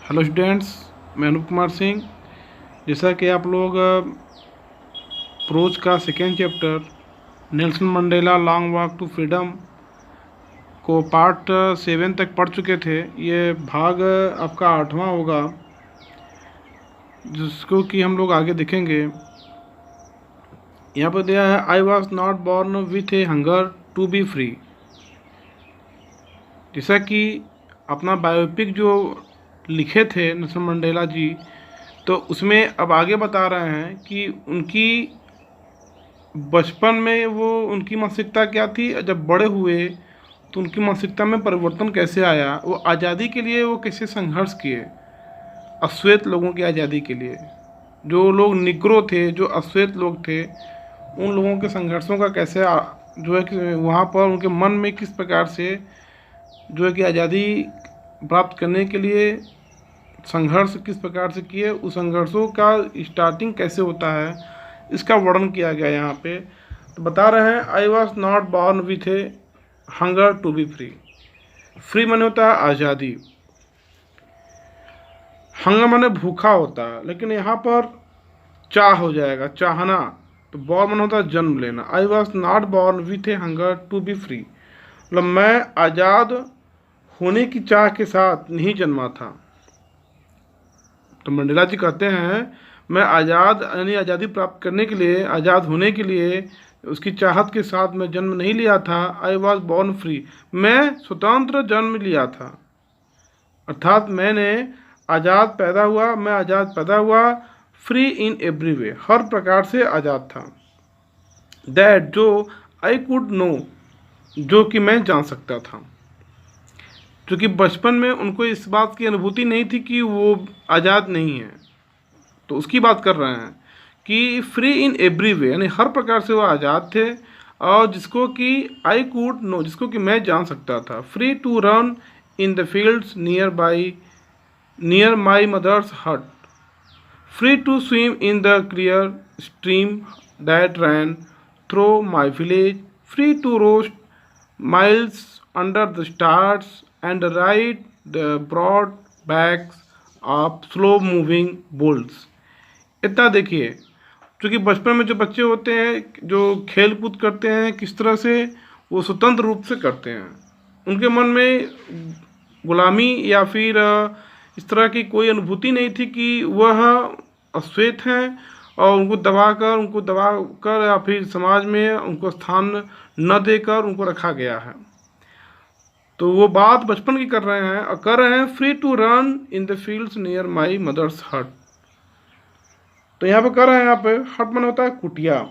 Hello students, मैं अनूप कुमार सिंह। जैसा कि आप लोग प्रोज का second chapter Nelson Mandela long walk to freedom को पार्ट 7 तक पढ़ चुके थे। ये भाग आपका 8वां होगा, जिसको कि हम लोग आगे देखेंगे। यहाँ पर दिया है, I was not born with a hunger to be free. जैसा कि अपना बायोपिक जो लिखे थे नेल्सन मंडेला जी, तो उसमें अब आगे बता रहे हैं कि उनकी बचपन में उनकी मानसिकता क्या थी, जब बड़े हुए तो उनकी मानसिकता में परिवर्तन कैसे आया, वो आज़ादी के लिए वो कैसे संघर्ष किए, अश्वेत लोगों की आज़ादी के लिए। जो लोग निग्रो थे, जो अश्वेत लोग थे, उन लोगों के संघर्षों का कैसे जो है कि वहाँ पर उनके मन में किस प्रकार से जो है कि आज़ादी प्राप्त करने के लिए संघर्ष किस प्रकार से किए, उस संघर्षों का स्टार्टिंग कैसे होता है, इसका वर्णन किया गया यहाँ पे। तो बता रहे हैं, I was not born with a hunger to be free. Free माने होता है आज़ादी, हंगर माने भूखा होता है, लेकिन यहाँ पर चाह हो जाएगा, चाहना। तो बॉर्न माने होता है जन्म लेना। I was not born with a hunger to be free, मतलब मैं आज़ाद होने की चाह के साथ नहीं जन्मा था। तो मंडेला जी कहते हैं, मैं आज़ाद यानी आज़ादी प्राप्त करने के लिए, आज़ाद होने के लिए उसकी चाहत के साथ मैं जन्म नहीं लिया था। आई वॉज बॉर्न फ्री, मैं स्वतंत्र जन्म लिया था, अर्थात मैंने आज़ाद पैदा हुआ, मैं आज़ाद पैदा हुआ। फ्री इन एवरी वे, हर प्रकार से आज़ाद था। दैट, जो आई कुड नो, जो कि मैं जान सकता था। क्योंकि बचपन में उनको इस बात की अनुभूति नहीं थी कि वो आज़ाद नहीं है, तो उसकी बात कर रहे हैं कि फ्री इन एवरी वे, यानी हर प्रकार से वो आज़ाद थे। और जिसको कि आई कुड नो, जिसको कि मैं जान सकता था। Free to run in the fields near my mother's hut, free to swim in the clear stream that ran through my village, free to roast miles under the stars and ride the broad backs of slow moving bulls। इतना देखिए, क्योंकि बचपन में जो बच्चे होते हैं जो खेल कूद करते हैं, किस तरह से वो स्वतंत्र रूप से करते हैं। उनके मन में गुलामी या फिर इस तरह की कोई अनुभूति नहीं थी कि वह अश्वेत हैं और उनको दबा कर या फिर समाज में उनको स्थान न देकर उनको रखा गया है। तो वो बात बचपन की कर रहे हैं और कर रहे हैं, free to run in the fields near my mother's hut. तो यहाँ पे कर रहे हैं, यहाँ पे हट मन होता है कुटिया,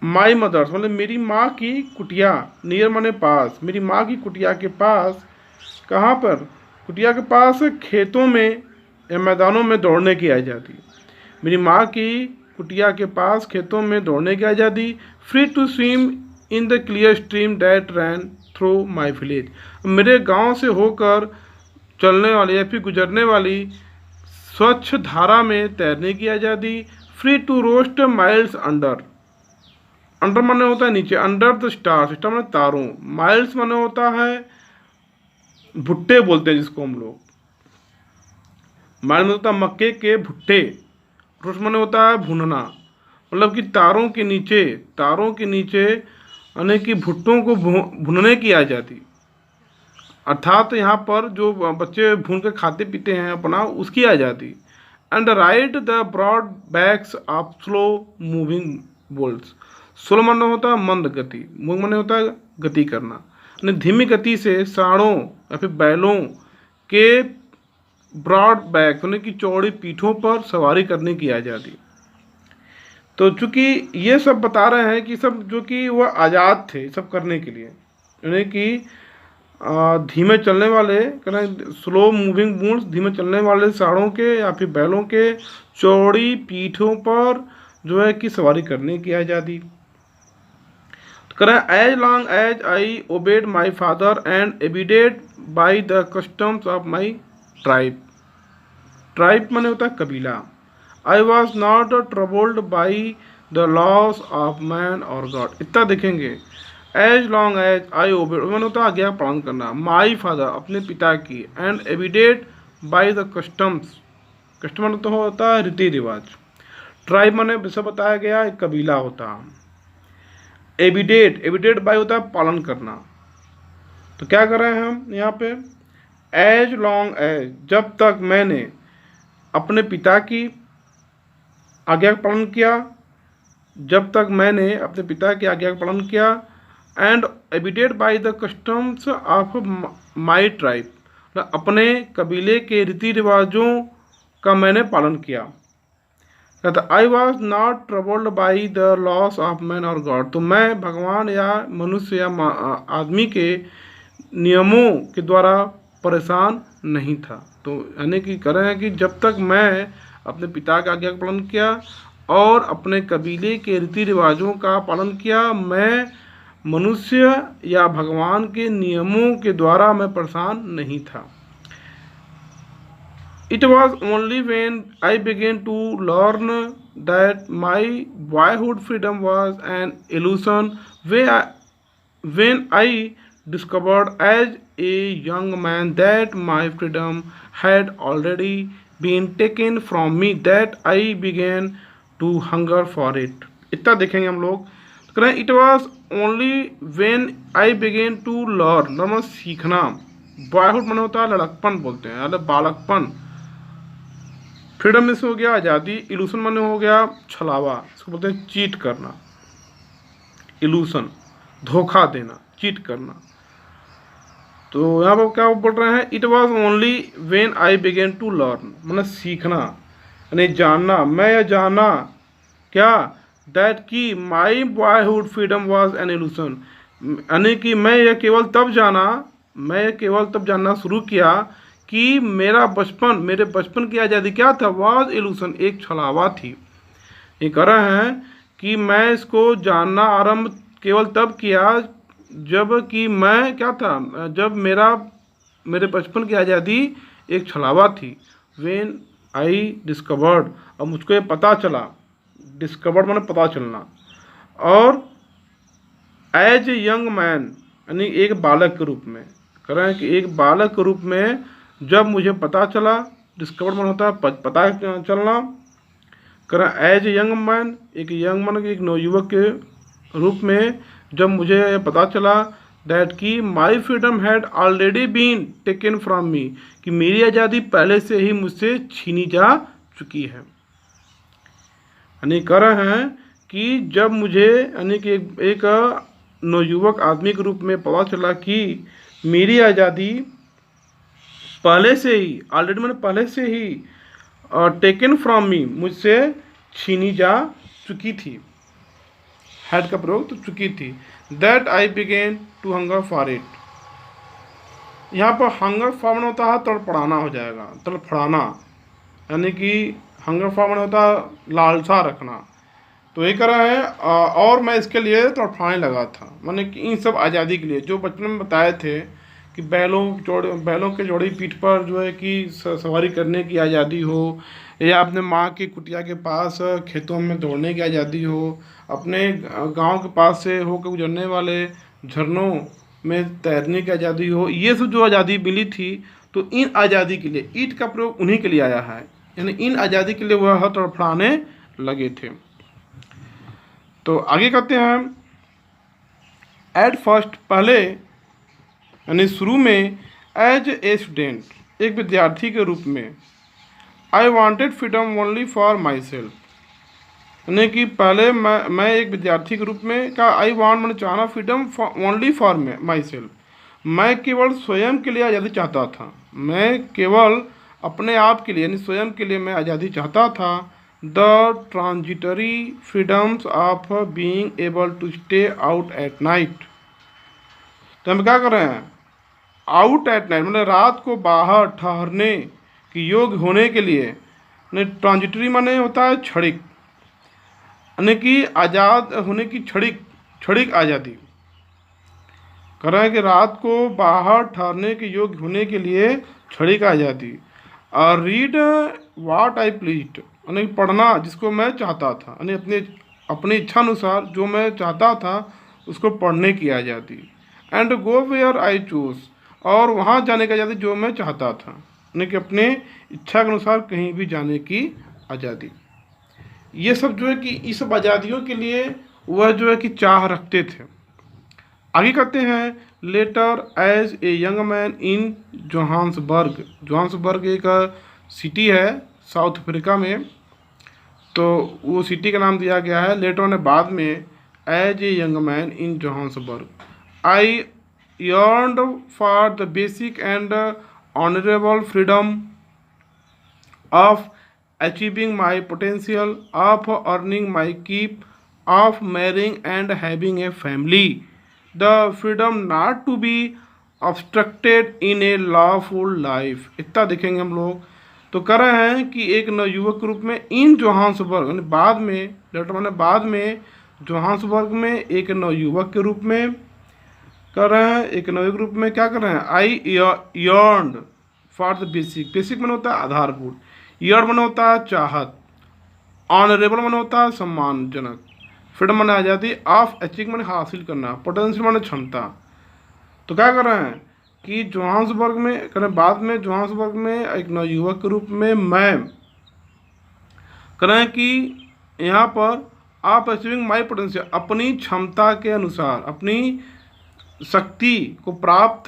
माई मदर्स मतलब मेरी माँ की कुटिया, नियर माने पास, मेरी माँ की कुटिया के पास। कहाँ पर? कुटिया के पास खेतों में या मैदानों में दौड़ने की आज़ादी। मेरी माँ की कुटिया के पास खेतों में दौड़ने की आज़ादी। Free to swim in the clear stream that ran through my village, मेरे गांव से होकर चलने वाली या फिर गुजरने वाली स्वच्छ धारा में तैरने की आज़ादी। Free to roast miles under, under माने होता है नीचे, अंडर द स्टार, स्टार माने तारों, माइल्स माने होता है भुट्टे बोलते हैं जिसको हम लोग, माइल में होता है मक्के के भुट्टे, रोस्ट माने होता है भूनना, मतलब कि तारों के नीचे यानी कि भुट्टों को भूनने की आज़ादी। अर्थात यहाँ पर जो बच्चे भून के खाते पीते हैं अपना, उसकी आज़ादी। And ride the broad backs of slow moving bulls, slow माने होता है मंद गति, मूव माने होता है गति करना, यानी धीमी गति से सांडों या फिर बैलों के ब्रॉड बैक यानी कि चौड़ी पीठों पर सवारी करने की आज़ादी। तो चूँकि ये सब बता रहे हैं कि सब जो कि वह आज़ाद थे सब करने के लिए, यानी कि धीमे चलने वाले कहना स्लो मूविंग बुल्स, धीमे चलने वाले सांडों के या फिर बैलों के चौड़ी पीठों पर जो है कि सवारी करने की आज़ादी। तो कह रहे हैं, as long as I obeyed my father and abided by the customs of my tribe, tribe माने होता है कबीला। I was not troubled by the loss of man और गॉड, इतना देखेंगे। As long as I obeyed माने होता है आज्ञा पालन करना, माई फादर अपने पिता की, and abided by the customs. Custom तो होता है रीति रिवाज। ट्राइब माने जैसे बताया गया एक कबीला होता है। एविडेट, एविडेट बाय होता है पालन करना। तो क्या कर रहे हैं हम यहाँ पे, एज लॉन्ग एज, जब तक मैंने अपने पिता की आज्ञा का पालन किया, जब तक मैंने अपने पिता की आज्ञा का पालन किया। And abided by the customs of my tribe, अपने कबीले के रीति रिवाजों का मैंने पालन किया। कहता आई was not troubled by the loss of man और गॉड, तो मैं भगवान या मनुष्य या आदमी के नियमों के द्वारा परेशान नहीं था। तो यानी कि कह रहे हैं कि जब तक मैं अपने पिता का आज्ञा का पालन किया और अपने कबीले के रीति रिवाजों का पालन किया, मैं मनुष्य या भगवान के नियमों के द्वारा मैं परेशान नहीं था। It was only when I began to learn that my boyhood freedom was an illusion, when I discovered as a young man that my freedom had already been taken from me, that I began to hunger for it। इतना देखेंगे हम लोग। तो करें it was only when I began to learn, मतलब सीखना। Boyhood मन होता है लड़कपन बोलते हैं, यानी बालकपन। फ्रीडम में से हो गया आज़ादी, इल्यूशन माने हो गया छलावा, इसको बोलते हैं चीट करना। इल्यूशन धोखा देना, चीट करना। तो यहाँ पर क्या बोल रहे हैं, it was only when I began to learn, मतलब सीखना यानी जानना। मैं यह जाना क्या, दैट कि my boyhood freedom was an illusion, यानी कि मैं यह केवल तब जानना शुरू किया कि मेरा बचपन, मेरे बचपन की आज़ादी क्या था, वाज इल्यूशन, एक छलावा थी। ये कह रहे हैं कि मैं इसको जानना आरंभ केवल तब किया जब कि मैं क्या था, जब मेरे बचपन की आज़ादी एक छलावा थी। वेन आई डिस्कवर्ड, अब मुझको ये पता चला, डिस्कवर्ड माने पता चलना। और एज ए यंग मैन, यानी एक बालक के रूप में, कह रहे हैं कि एक बालक के रूप में जब मुझे पता चला, डिस्कवर मन होता है पता चलना। करें एज ए यंग मैन, एक यंग मैन, एक नवयुवक के रूप में जब मुझे पता चला दैट कि my freedom had already been taken from me, कि मेरी आज़ादी पहले से ही मुझसे छीनी जा चुकी है। यानी कह रहे हैं कि जब मुझे यानी कि एक नवयुवक आदमी के रूप में पता चला कि मेरी आज़ादी पहले से ही, ऑलरेडी मैंने पहले से ही टेकन फ्रॉम मी, मुझसे छीनी जा चुकी थी। हैड का प्रयोग तो चुकी थी। That I began to hunger for it. यहाँ पर हंगर फॉर होता है तड़पड़ाना हो जाएगा, तड़फड़ाना, यानी कि हंगर फॉर होता है लालसा रखना। तो ये कर रहा है और मैं इसके लिए तड़फड़ाने लगा था, माने कि इन सब आज़ादी के लिए जो बचपन में बताए थे कि बैलों के जोड़ी पीठ पर जो है कि सवारी करने की आज़ादी हो, या अपने माँ की कुटिया के पास खेतों में दौड़ने की आज़ादी हो, अपने गांव के पास से होकर गुजरने वाले झरनों में तैरने की आज़ादी हो, ये सब जो आज़ादी मिली थी, तो इन आज़ादी के लिए ईट का प्रयोग उन्हीं के लिए आया है। यानी इन आज़ादी के लिए वह तड़फड़ाने लगे थे। तो आगे कहते हैं, एट फर्स्ट, पहले यानी शुरू में, एज ए स्टूडेंट, एक विद्यार्थी के रूप में, I wanted freedom only for my self, यानी कि पहले मैं एक विद्यार्थी के रूप में का आई वॉन्ट मैंने चाहना freedom only for my self, मैं केवल स्वयं के लिए आज़ादी चाहता था। मैं केवल अपने आप के लिए यानी स्वयं के लिए मैं आज़ादी चाहता था। The transitory freedoms of being able to stay out at night. तो हम क्या कर रहे हैं, आउट एट नाइट मतलब रात को बाहर ठहरने के योग्य होने के लिए। ट्रांजिटरी माने होता है क्षणिक, यानी कि आज़ाद होने की क्षणिक आज़ादी। कह रहा है कि रात को बाहर ठहरने के योग्य होने के लिए क्षणिक आज़ादी। और रीड वाट आई प्लीज्ड, यानी पढ़ना जिसको मैं चाहता था, यानी अपनी इच्छा अनुसार जो मैं चाहता था उसको पढ़ने की आज़ादी। And go where I choose, और वहाँ जाने की आज़ादी जो मैं चाहता था। यानी कि अपने इच्छा के अनुसार कहीं भी जाने की आज़ादी। ये सब जो है कि इस सब आज़ादियों के लिए वह जो है कि चाह रखते थे। आगे कहते हैं, later as a young man in Johannesburg. Johannesburg एक सिटी है साउथ अफ्रीका में, तो वो सिटी का नाम दिया गया है। लेटर ने बाद में, as a young man in Johannesburg I yearned for the basic and honorable freedom of achieving my potential, of earning my keep, of marrying and having a family, the freedom not to be obstructed in a lawful life। इतना देखेंगे हम लोग। तो कर रहे हैं कि एक नवयुवक के रूप में इन जोहान्सबर्ग, यानी बाद में, लेटर मैंने बाद में जोहान्सबर्ग में एक नवयुवक के रूप में कर रहे हैं। एक नवे ग्रुप में क्या कर रहे हैं, I yearned for the basic. Basic मन होता है आधारभूत, यर्न मन होता है चाहत, ऑनरेबल मन होता है सम्मानजनक, फ्रीडम मन आज़ादी, ऑफ अचीव मन हासिल करना, पोटेंशियल मन क्षमता। तो क्या कर रहे हैं कि जोहान्सबर्ग में करें, बाद में जोहान्सबर्ग में एक नवयुवक के रूप में मैं करें कि यहाँ पर आप अचीविंग माई पोटेंशियल, अपनी क्षमता के अनुसार अपनी शक्ति को प्राप्त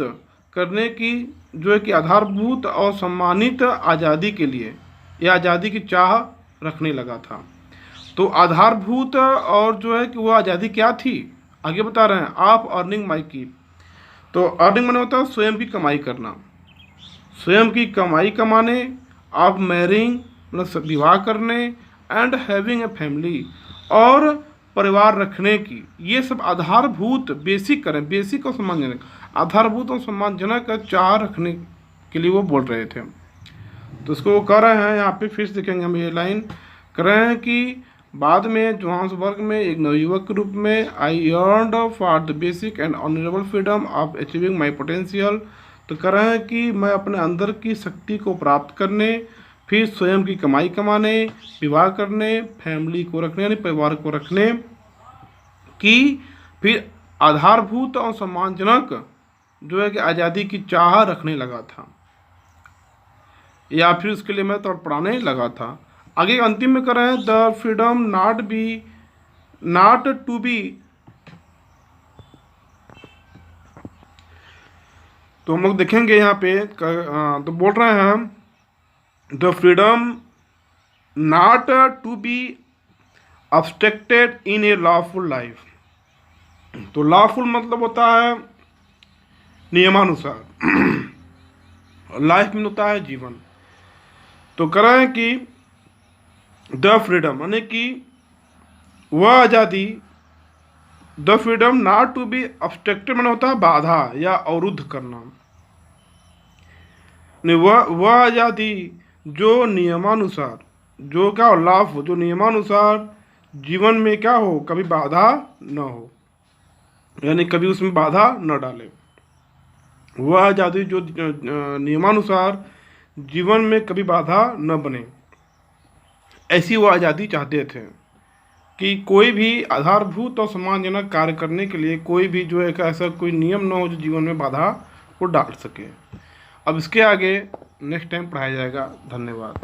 करने की जो है कि आधारभूत और सम्मानित आज़ादी के लिए, यह आज़ादी की चाह रखने लगा था। तो आधारभूत और जो है कि वह आज़ादी क्या थी, आगे बता रहे हैं, आप अर्निंग माई कीप। तो अर्निंग मैंने होता है स्वयं की कमाई करना, स्वयं की कमाई कमाने, आप मैरिंग मतलब विवाह करने, एंड हैविंग ए फैमिली और परिवार रखने की। ये सब आधारभूत बेसिक करें, बेसिक और सम्मानजनक, आधारभूत और सम्मानजनक चाह रखने के लिए वो बोल रहे थे। तो इसको वो कर रहे हैं यहाँ पे, फिर से देखेंगे हम ये लाइन कर रहे हैं कि बाद में जोहान्सबर्ग में एक नवयुवक के रूप में I yearned for the basic and honourable freedom of achieving my potential. तो कर रहे हैं कि मैं अपने अंदर की शक्ति को प्राप्त करने, फिर स्वयं की कमाई कमाने, विवाह करने, फैमिली को रखने यानी परिवार को रखने की, फिर आधारभूत और सम्मानजनक जो है कि आज़ादी की चाह रखने लगा था, या फिर उसके लिए मैं तड़पड़ाने लगा था। आगे अंतिम में कर रहे हैं, the freedom not to be. तो हम लोग देखेंगे यहाँ पे तो बोल रहे हैं, the freedom not to be obstructed in a lawful life. तो लॉफुल मतलब होता है नियमानुसार, लाइफ में होता है जीवन। तो कह रहे हैं कि द फ्रीडम यानी कि वह आज़ादी, the freedom not to be obstructed मैंने होता है बाधा या अवरुद्ध करना, वह आज़ादी जो नियमानुसार, जो क्या हो, लाभ हो, जो नियमानुसार जीवन में क्या हो, कभी बाधा न हो, यानी कभी उसमें बाधा न डाले। वह आज़ादी जो नियमानुसार जीवन में कभी बाधा न बने, ऐसी वो आज़ादी चाहते थे कि कोई भी आधारभूत और सम्मानजनक कार्य करने के लिए कोई भी जो है ऐसा कोई नियम न हो जो जीवन में बाधा को डाल सके। अब इसके आगे नेक्स्ट टाइम पढ़ाया जाएगा। धन्यवाद।